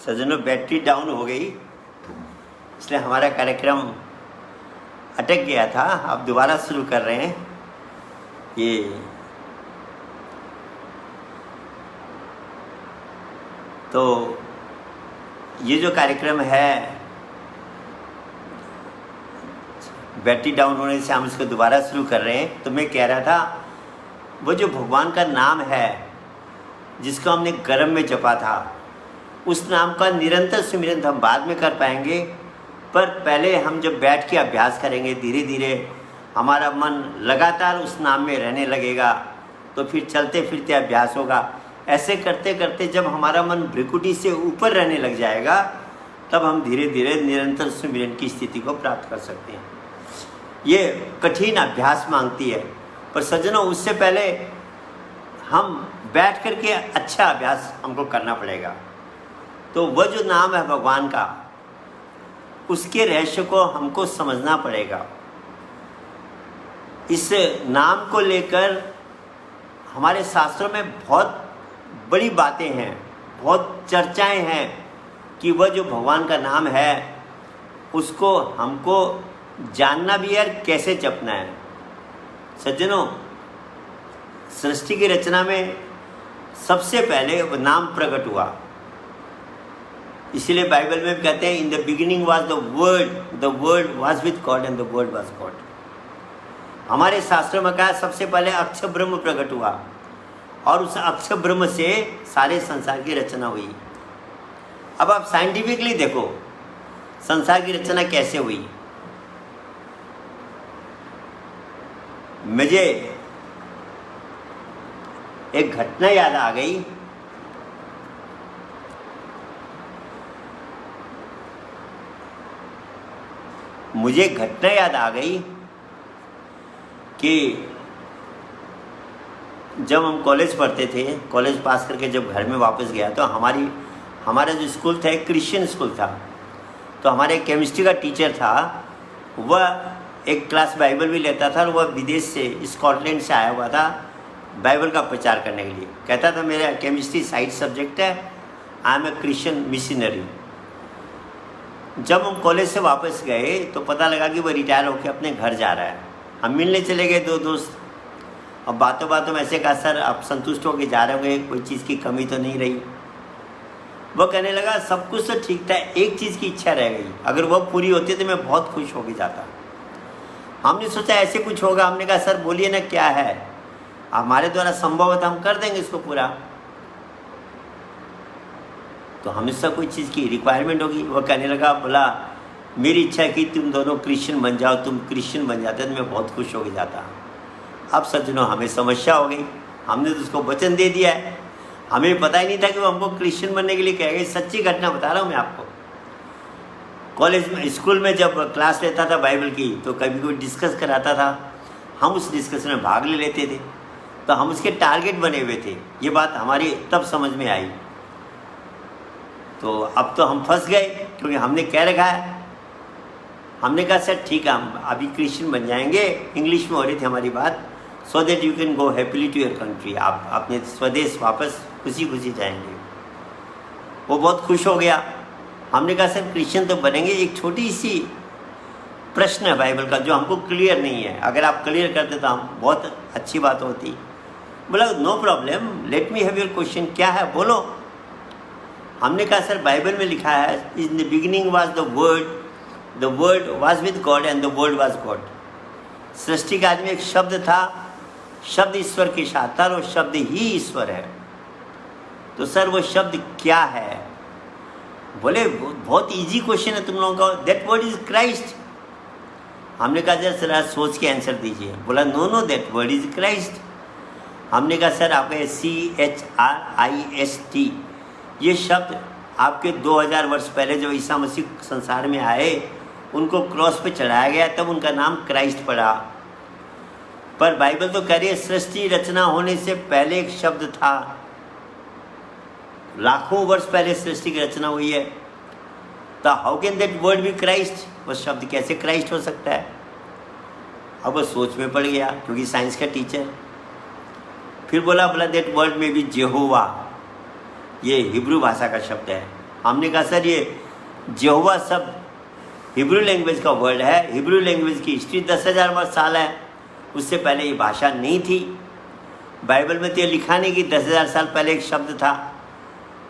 सज्जनों, battery down हो गई, इसलिए हमारा कार्यक्रम अटक गया था। अब दोबारा शुरू कर रहे हैं। ये जो कार्यक्रम है, बैटरी डाउन होने से हम इसको दोबारा शुरू कर रहे हैं। तो मैं कह रहा था, वो जो भगवान का नाम है जिसको हमने गर्भ में जपा था, उस नाम का निरंतर सुमिरन हम बाद में कर पाएंगे, पर पहले हम जब बैठ के अभ्यास करेंगे, धीरे धीरे हमारा मन लगातार उस नाम में रहने लगेगा, तो फिर चलते फिरते अभ्यास होगा। ऐसे करते करते जब हमारा मन भ्रिकुटी से ऊपर रहने लग जाएगा, तब हम धीरे धीरे निरंतर सुमिरन की स्थिति को प्राप्त कर सकते हैं। ये कठिन अभ्यास मांगती है, पर सज्जनों, उससे पहले हम बैठ कर के अच्छा अभ्यास हमको करना पड़ेगा। तो वह जो नाम है भगवान का, उसके रहस्य को हमको समझना पड़ेगा। इस नाम को लेकर हमारे शास्त्रों में बहुत बड़ी बातें हैं, बहुत चर्चाएं हैं कि वह जो भगवान का नाम है उसको हमको जानना भी है, कैसे जपना है। सज्जनों, सृष्टि की रचना में सबसे पहले वो नाम प्रकट हुआ। इसीलिए बाइबल में भी कहते हैं, इन the beginning was the word was with God and the word was God. हमारे शास्त्रों में कहा, सबसे पहले अक्षर ब्रह्म प्रकट हुआ और उस अक्षर ब्रह्म से सारे संसार की रचना हुई। अब आप साइंटिफिकली देखो संसार की रचना कैसे हुई। मुझे एक घटना याद आ गई। मुझे घटना याद आ गई कि जब हम कॉलेज पढ़ते थे, कॉलेज पास करके जब घर में वापस गया, तो हमारा जो स्कूल था एक क्रिश्चियन स्कूल था। तो हमारे केमिस्ट्री का टीचर था, वह एक क्लास बाइबल भी लेता था, और वह विदेश से, स्कॉटलैंड से आया हुआ था बाइबल का प्रचार करने के लिए। कहता था, मेरा केमिस्ट्री साइड सब्जेक्ट है, I am a Christian missionary. जब हम कॉलेज से वापस गए तो पता लगा कि वह रिटायर होकर अपने घर जा रहा है। हम मिलने चले गए, दो दोस्त। अब बातों बातों में ऐसे कहा, सर आप संतुष्ट होकर जा रहे होंगे, कोई चीज़ की कमी तो नहीं रही। वो कहने लगा, सब कुछ तो ठीक था, एक चीज़ की इच्छा रह गई, अगर वह पूरी होती तो मैं बहुत खुश होकर जाता। हमने सोचा ऐसे कुछ होगा। हमने कहा, सर बोलिए ना क्या है, हमारे द्वारा संभव है तो हम कर देंगे इसको पूरा। तो हमेशा कोई चीज़ की रिक्वायरमेंट होगी। वह कहने लगा, बोला मेरी इच्छा है कि तुम दोनों क्रिश्चियन बन जाओ, तुम क्रिश्चियन बन जाते तो मैं बहुत खुश होकर जाता। अब सज्जनों, हमें समस्या हो गई। हमने तो उसको वचन दे दिया है, हमें पता ही नहीं था कि वो हमको क्रिश्चियन बनने के लिए कहेगा। सच्ची घटना बता रहा हूँ मैं आपको। कॉलेज में, स्कूल में जब क्लास लेता था बाइबल की, तो कभी कोई डिस्कस कराता था, हम उस डिस्कशन में भाग ले लेते थे, तो हम उसके टारगेट बने हुए थे। ये बात हमारी तब समझ में आई। तो अब तो हम फंस गए, क्योंकि हमने कह रखा है। हमने कहा, सर ठीक है, हम अभी क्रिश्चियन बन जाएंगे। इंग्लिश में हो रही थी हमारी बात, so that you can go happily to your country. आप अपने स्वदेश वापस खुशी खुशी जाएंगे। वो बहुत खुश हो गया। हमने कहा, सर क्रिश्चियन तो बनेंगे, एक छोटी सी प्रश्न है बाइबल का जो हमको क्लियर नहीं है, अगर आप क्लियर करते तो हम बहुत अच्छी बात होती। बोला, no problem, let me have your question. क्या है, बोलो। हमने कहा, सर बाइबल में लिखा है, in the beginning was the word was with God and the word was God. सृष्टि का आदमी एक शब्द था, शब्द ईश्वर के साथ था, और वो शब्द ही ईश्वर है। तो सर वो शब्द क्या है? बोले, बहुत इजी क्वेश्चन है तुम लोगों का, दैट वर्ड इज क्राइस्ट। हमने कहा, सर सोच के आंसर दीजिए। बोला, know that word is Christ. हमने कहा, सर आपके CHRIST ये शब्द आपके 2000 वर्ष पहले जो ईसा मसीह संसार में आए, उनको क्रॉस पे चढ़ाया गया, तब उनका नाम क्राइस्ट पड़ा। पर बाइबल तो कह रही है, सृष्टि रचना होने से पहले एक शब्द था, लाखों वर्ष पहले सृष्टि की रचना हुई है। तो how can that word be Christ? वो शब्द कैसे क्राइस्ट हो सकता है? अब वो सोच में पड़ गया, क्योंकि साइंस का टीचर। फिर बोला दैट वर्ड में भी जेहोवा, ये हिब्रू भाषा का शब्द है। हमने कहा सर ये यहोवा शब्द हिब्रू लैंग्वेज का वर्ड है, हिब्रू लैंग्वेज की हिस्ट्री 10,000 साल है, उससे पहले ये भाषा नहीं थी। बाइबल में तो ये लिखा नहीं कि 10,000 साल पहले एक शब्द था।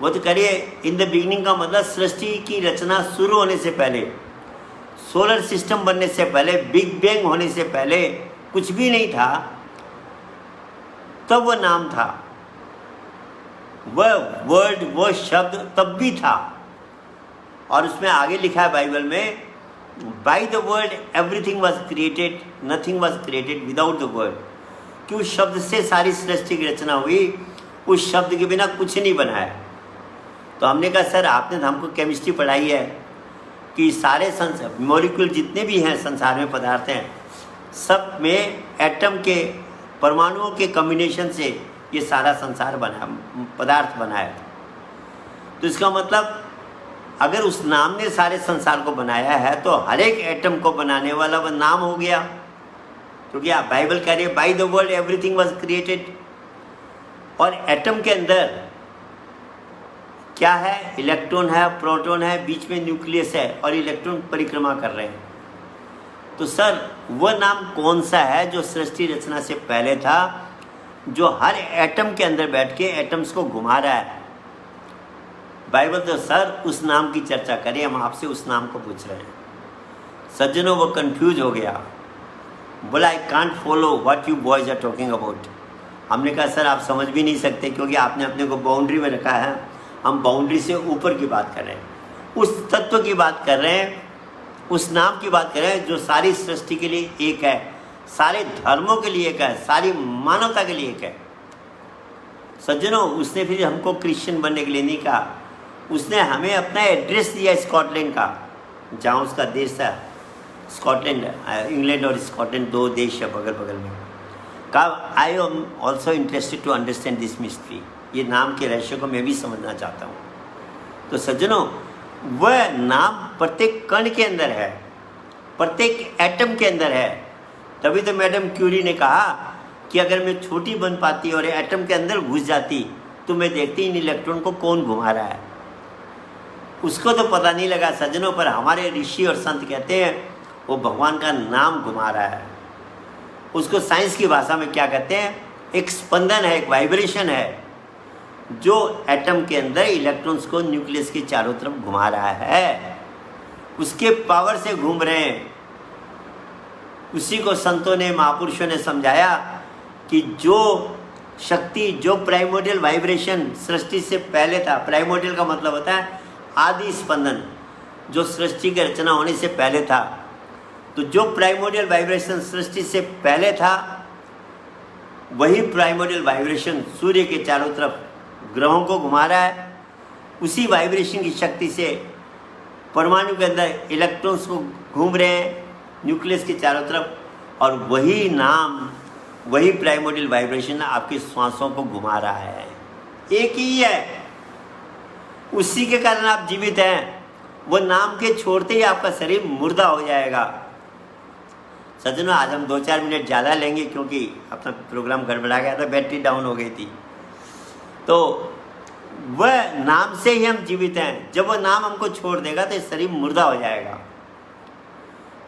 वो तो करिए इन द बिगिनिंग का मतलब सृष्टि की रचना शुरू होने से पहले, सोलर सिस्टम बनने से पहले, बिग बैंग होने से पहले कुछ भी नहीं था, तब वो नाम था, वह वर्ड, वो शब्द तब भी था। और उसमें आगे लिखा है बाइबल में, by the word everything was created, nothing was created without the word, कि उस शब्द से सारी सृष्टि की रचना हुई, उस शब्द के बिना कुछ नहीं बना है। तो हमने कहा सर आपने तो हमको केमिस्ट्री पढ़ाई है कि सारे मॉलिक्यूल जितने भी हैं संसार में पदार्थ हैं, सब में एटम के, परमाणुओं के कॉम्बिनेशन से ये सारा संसार बना, पदार्थ बना है। तो इसका मतलब अगर उस नाम ने सारे संसार को बनाया है तो हर एक एटम को बनाने वाला वह नाम हो गया। क्योंकि आप बाइबल कह रही है by the word everything was created, और एटम के अंदर क्या है, इलेक्ट्रॉन है, प्रोटॉन है, बीच में न्यूक्लियस है और इलेक्ट्रॉन परिक्रमा कर रहे हैं। तो सर वह नाम कौन सा है जो सृष्टि रचना से पहले था, जो हर एटम के अंदर बैठ के एटम्स को घुमा रहा है? बाइबल तो सर उस नाम की चर्चा करें, हम आपसे उस नाम को पूछ रहे हैं। सज्जनों वो कंफ्यूज हो गया, बोला I can't follow what you boys are talking about. हमने कहा सर आप समझ भी नहीं सकते क्योंकि आपने अपने को बाउंड्री में रखा है, हम बाउंड्री से ऊपर की बात कर रहे हैं, उस तत्व की बात कर रहे हैं, उस नाम की बात कर रहे हैं जो सारी सृष्टि के लिए एक है, सारे धर्मों के लिए एक है, सारी मानवता के लिए एक है। सज्जनों उसने फिर हमको क्रिश्चियन बनने के लिए नहीं कहा, उसने हमें अपना एड्रेस दिया स्कॉटलैंड का, जहाँ उसका देश था स्कॉटलैंड, इंग्लैंड और स्कॉटलैंड दो देश है बगल बगल में। कहा I am also interested to understand this mystery, ये नाम के रहस्य को मैं भी समझना चाहता हूँ। तो सज्जनों वह नाम प्रत्येक कण के अंदर है, प्रत्येक एटम के अंदर है। तभी तो मैडम क्यूरी ने कहा कि अगर मैं छोटी बन पाती और एटम के अंदर घुस जाती तो मैं देखती इन इलेक्ट्रॉन को कौन घुमा रहा है। उसको तो पता नहीं लगा सज्जनों, पर हमारे ऋषि और संत कहते हैं वो भगवान का नाम घुमा रहा है। उसको साइंस की भाषा में क्या कहते हैं, एक स्पंदन है, एक वाइब्रेशन है जो एटम के अंदर इलेक्ट्रॉन्स को न्यूक्लियस के चारों तरफ घुमा रहा है, उसके पावर से घूम रहे हैं। उसी को संतों ने, महापुरुषों ने समझाया कि जो शक्ति, जो प्राइमोर्डियल वाइब्रेशन सृष्टि से पहले था, प्राइमोर्डियल का मतलब होता है आदि स्पंदन, जो सृष्टि की रचना होने से पहले था, तो जो प्राइमोर्डियल वाइब्रेशन सृष्टि से पहले था वही प्राइमोर्डियल वाइब्रेशन सूर्य के चारों तरफ ग्रहों को घुमा रहा है। उसी वाइब्रेशन की शक्ति से परमाणु के अंदर इलेक्ट्रॉन्स को घूम रहे हैं न्यूक्लियस के चारों तरफ, और वही नाम, वही प्राइमोर्डियल वाइब्रेशन आपकी श्वासों को घुमा रहा है। एक ही है, उसी के कारण आप जीवित हैं। वो नाम के छोड़ते ही आपका शरीर मुर्दा हो जाएगा। सज्जनों आज हम 2-4 मिनट ज़्यादा लेंगे क्योंकि अपना प्रोग्राम गड़बड़ा गया था, बैटरी डाउन हो गई थी। तो वह नाम से ही हम जीवित हैं। जब वह नाम हमको छोड़ देगा तो शरीर मुर्दा हो जाएगा।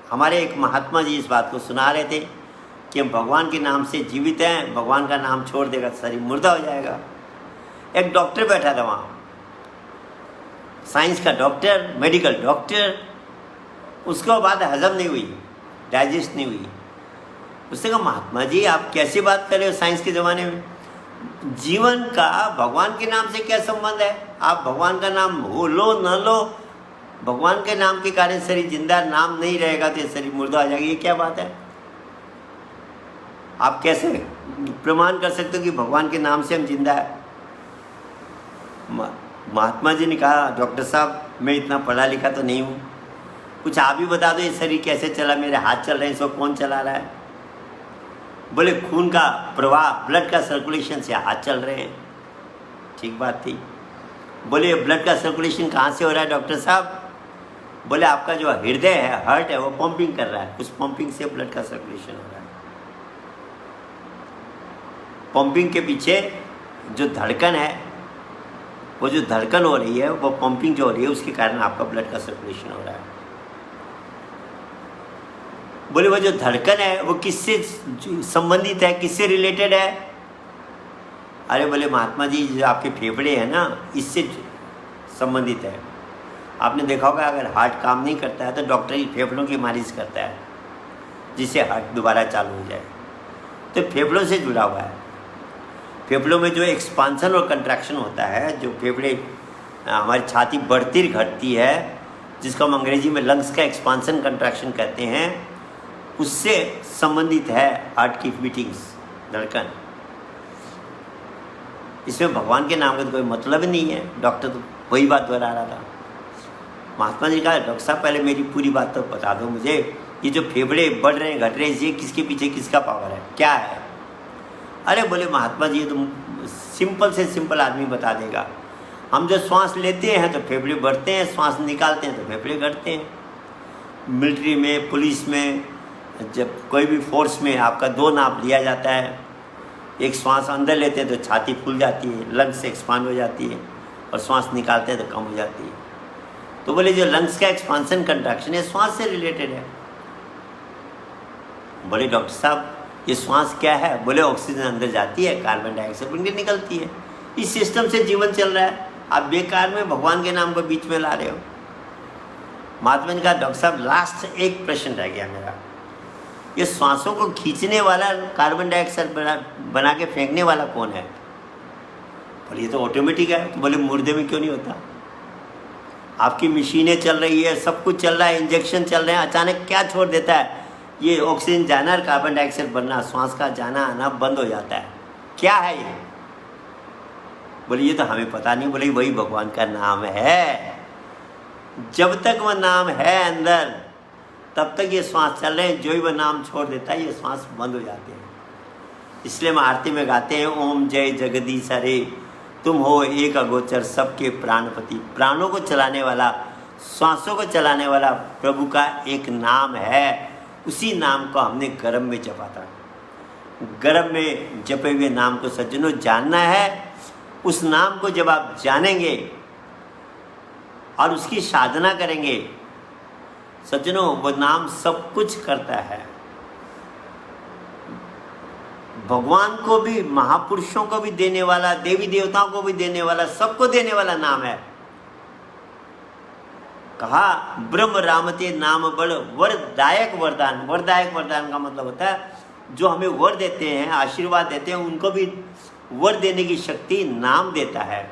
हमारे एक महात्मा जी इस बात को सुना रहे थे कि हम भगवान के नाम से जीवित हैं, भगवान का नाम छोड़ देगा तो शरीर मुर्दा हो जाएगा। एक डॉक्टर बैठा था वहाँ, साइंस का डॉक्टर, मेडिकल डॉक्टर, उसके बाद हजम नहीं हुई, डाइजेस्ट नहीं हुई। उसने कहा महात्मा जी आप कैसी बात कर रहे हो, साइंस के ज़माने में जीवन का भगवान के नाम से क्या संबंध है? आप भगवान का नाम हो लो न लो, भगवान के नाम के कारण शरीर जिंदा, नाम नहीं रहेगा तो शरीर मुर्दा हो जाएगा। ये क्या बात है? आप कैसे प्रमाण कर सकते हो कि भगवान के नाम से हम जिंदा है? महात्मा जी ने कहा डॉक्टर साहब मैं इतना पढ़ा लिखा तो नहीं हूँ, कुछ आप ही बता दो ये शरीर कैसे चला, मेरे हाथ चल रहे हैं, इसको कौन चला रहा है? बोले खून का प्रवाह, ब्लड का सर्कुलेशन से हाथ चल रहे हैं। ठीक बात थी। बोले ब्लड का सर्कुलेशन कहाँ से हो रहा है डॉक्टर साहब? बोले आपका जो हृदय है, हार्ट है, वो पंपिंग कर रहा है, उस पंपिंग से ब्लड का सर्कुलेशन हो रहा है। पंपिंग के पीछे जो धड़कन है वो जो धड़कन हो रही है, वो पंपिंग जो हो रही है, उसके कारण आपका ब्लड का सर्कुलेशन हो रहा है। बोले वो जो धड़कन है वो किससे संबंधित है, किससे रिलेटेड है? अरे बोले महात्मा जी, जो आपके फेफड़े हैं ना, इससे संबंधित है। आपने देखा होगा अगर हार्ट काम नहीं करता है तो डॉक्टर फेफड़ों की मालिश करता है जिससे हार्ट दोबारा चालू हो जाए। तो फेफड़ों से जुड़ा हुआ है। फेफड़ों में जो एक्सपांसन और कंट्रैक्शन होता है, जो फेफड़े हमारी छाती बढ़ती घटती है, जिसको हम अंग्रेजी में लंग्स का एक्सपांसन कंट्रैक्शन कहते हैं, उससे संबंधित है हार्ट की बीटिंग्स, धड़कन। इसमें भगवान के नाम का तो कोई मतलब नहीं है। डॉक्टर तो वही बात दोहरा रहा था। महात्मा जी कहा, डॉक्टर साहब पहले मेरी पूरी बात तो बता दो मुझे, ये जो फेफड़े बढ़ रहे हैं घट रहे हैं, ये किसके पीछे किसका पावर है, क्या है? अरे बोले महात्मा जी, तुम सिंपल से सिंपल आदमी बता देगा। हम जो श्वास लेते हैं तो फेफड़े बढ़ते हैं, श्वास निकालते हैं तो फेफड़े घटते हैं। मिलिट्री में, पुलिस में, जब कोई भी फोर्स में आपका दो नाप लिया जाता है। एक श्वास अंदर लेते हैं तो छाती फूल जाती है, लंग्स एक्सपांड हो जाती है, और श्वास निकालते हैं तो कम हो जाती है। तो बोले जो लंग्स का एक्सपांसन कंट्रैक्शन है, श्वास से रिलेटेड है। बोले डॉक्टर साहब, ये श्वास क्या है? बोले ऑक्सीजन अंदर जाती है, कार्बन डाइऑक्साइड बन के निकलती है। इस सिस्टम से जीवन चल रहा है। आप बेकार में भगवान के नाम को बीच में ला रहे हो। महात्मा ने कहा, डॉक्टर साहब लास्ट एक प्रश्न रह गया मेरा, ये श्वासों को खींचने वाला, कार्बन डाइऑक्साइड बना के फेंकने वाला कौन है? बोले ये तो ऑटोमेटिक है। तो बोले मुर्दे में क्यों नहीं होता? आपकी मशीनें चल रही है, सब कुछ चल रहा है, इंजेक्शन चल रहे हैं, अचानक क्या छोड़ देता है? ये ऑक्सीजन जाना और कार्बन डाइऑक्साइड बनना, श्वास का जाना आना बंद हो जाता है। क्या है ये? बोले ये तो हमें पता नहीं। बोले वही भगवान का नाम है। जब तक वह नाम है अंदर, तब तक ये श्वास चल रहे हैं। जो ही वह नाम छोड़ देता है, ये श्वास बंद हो जाते हैं। इसलिए हम आरती में गाते हैं, ओम जय जगदीश हरे, तुम हो एक अगोचर सबके प्राणपति। प्राणों को चलाने वाला, श्वासों को चलाने वाला प्रभु का एक नाम है। उसी नाम को हमने गर्भ में जपा था। गर्भ में जपे हुए नाम को सज्जनों जानना है। उस नाम को जब आप जानेंगे और उसकी साधना करेंगे सज्जनों, वो नाम सब कुछ करता है। भगवान को भी, महापुरुषों को भी देने वाला, देवी देवताओं को भी देने वाला, सबको देने वाला नाम है। कहा ब्रह्म रामते नाम बड़ वरदायक वरदान। वरदायक वरदान का मतलब होता है जो हमें वर देते हैं, आशीर्वाद देते हैं, उनको भी वर देने की शक्ति नाम देता है।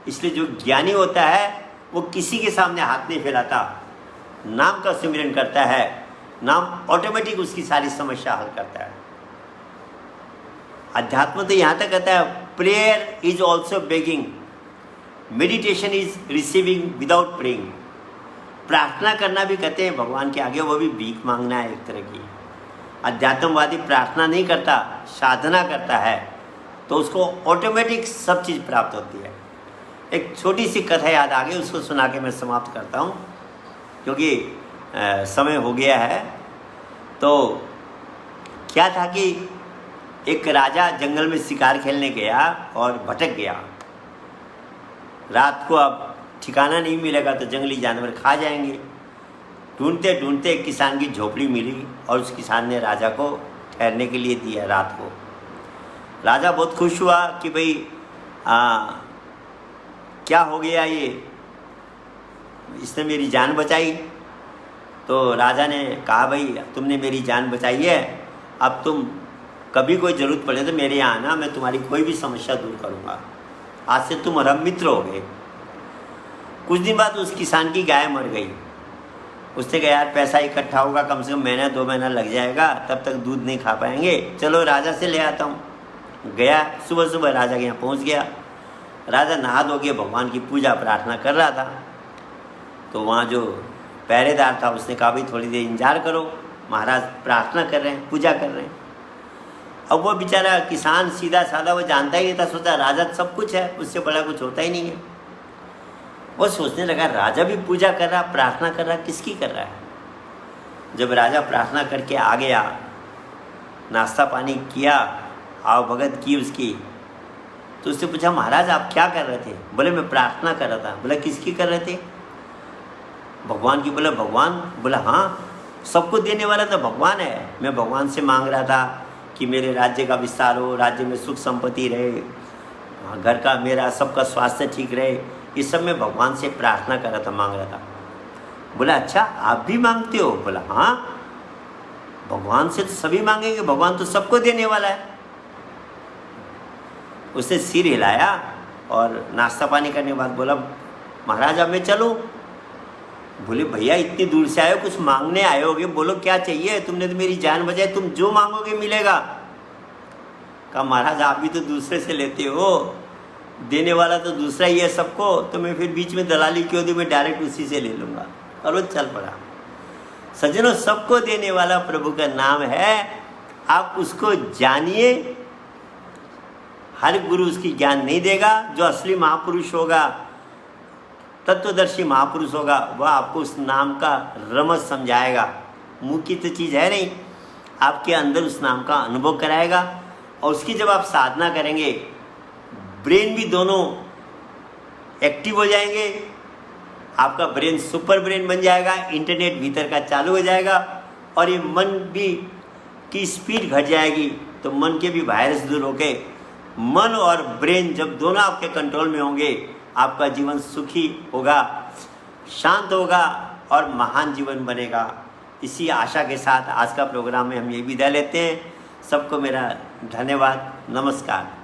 इसलिए जो ज्ञानी होता है वो किसी के सामने हाथ नहीं फैलाता, नाम का सिमरन करता है। नाम ऑटोमेटिक उसकी सारी समस्या हल करता है। अध्यात्म तो यहाँ तक कहता है, prayer is also begging, meditation is receiving without praying. प्रार्थना करना भी कहते हैं भगवान के आगे, वो भी भीख मांगना है एक तरह की। अध्यात्मवादी प्रार्थना नहीं करता, साधना करता है, तो उसको ऑटोमेटिक सब चीज़ प्राप्त होती है। एक छोटी सी कथा याद आ गई, उसको सुना के मैं समाप्त करता हूँ क्योंकि समय हो गया है। तो क्या था कि एक राजा जंगल में शिकार खेलने गया और भटक गया। रात को अब ठिकाना नहीं मिलेगा तो जंगली जानवर खा जाएंगे। ढूंढते ढूंढते एक किसान की झोपड़ी मिली और उस किसान ने राजा को ठहरने के लिए दिया रात को। राजा बहुत खुश हुआ कि भाई क्या हो गया, ये इसने मेरी जान बचाई। तो राजा ने कहा, भाई तुमने मेरी जान बचाई है, अब तुम कभी कोई ज़रूरत पड़े तो मेरे यहाँ आना, मैं तुम्हारी कोई भी समस्या दूर करूँगा। आज से तुम और हम मित्र हो गए। कुछ दिन बाद उस किसान की गाय मर गई। उसने कहा, यार पैसा इकट्ठा होगा, कम से कम महीना 2 महीना लग जाएगा, तब तक दूध नहीं खा पाएंगे, चलो राजा से ले आता हूँ। गया, सुबह सुबह राजा के यहाँ पहुँच गया। राजा नहा धो के भगवान की पूजा प्रार्थना कर रहा था। तो वहाँ जो पहरेदार था उसने कहा, भाई थोड़ी देर इंतजार करो, महाराज प्रार्थना कर रहे हैं, पूजा कर रहे हैं। अब वो बेचारा किसान सीधा साधा, वो जानता ही नहीं था, सोचा राजा सब कुछ है, उससे बड़ा कुछ होता ही नहीं है। वो सोचने लगा, राजा भी पूजा कर रहा, प्रार्थना कर रहा, किसकी कर रहा है? जब राजा प्रार्थना करके आ गया, नाश्ता पानी किया, आव भगत की उसकी, तो उससे पूछा महाराज आप क्या कर रहे थे? बोले मैं प्रार्थना कर रहा था। बोला किसकी कर रहे थे? भगवान की। बोला भगवान? बोला हाँ, सबको देने वाला तो भगवान है। मैं भगवान से मांग रहा था कि मेरे राज्य का विस्तार हो, राज्य में सुख संपत्ति रहे, घर का मेरा सबका स्वास्थ्य ठीक रहे, इस सब में भगवान से प्रार्थना कर रहा था, मांग रहा था। बोला अच्छा आप भी मांगते हो? बोला हाँ, भगवान से तो सभी मांगेंगे, भगवान तो सबको देने वाला है। उसने सिर हिलाया और नाश्ता पानी करने के बाद बोला महाराज अब मैं चलूं? बोले भैया इतनी दूर से आए हो, कुछ मांगने आए होगे, बोलो क्या चाहिए? तुमने तो मेरी जान बचाई, तुम जो मांगोगे मिलेगा। कहा महाराज आप भी तो दूसरे से लेते हो, देने वाला तो दूसरा ही है सबको, तो मैं फिर बीच में दलाली क्यों दूँ, मैं डायरेक्ट उसी से ले लूँगा। और वो चल पड़ा। सज्जनों, सबको देने वाला प्रभु का नाम है, आप उसको जानिए। हर गुरु उसकी ज्ञान नहीं देगा। जो असली महापुरुष होगा, तत्वदर्शी महापुरुष होगा, वह आपको उस नाम का रमज समझाएगा। मुंह की तो चीज़ है नहीं, आपके अंदर उस नाम का अनुभव कराएगा। और उसकी जब आप साधना करेंगे, ब्रेन भी दोनों एक्टिव हो जाएंगे। आपका ब्रेन सुपर ब्रेन बन जाएगा, इंटरनेट भीतर का चालू हो जाएगा, और ये मन भी की स्पीड घट जाएगी। तो मन के भी वायरस दूर होके मन और ब्रेन जब दोनों आपके कंट्रोल में होंगे, आपका जीवन सुखी होगा, शांत होगा और महान जीवन बनेगा। इसी आशा के साथ आज का प्रोग्राम में हम ये विदा लेते हैं। सबको मेरा धन्यवाद, नमस्कार।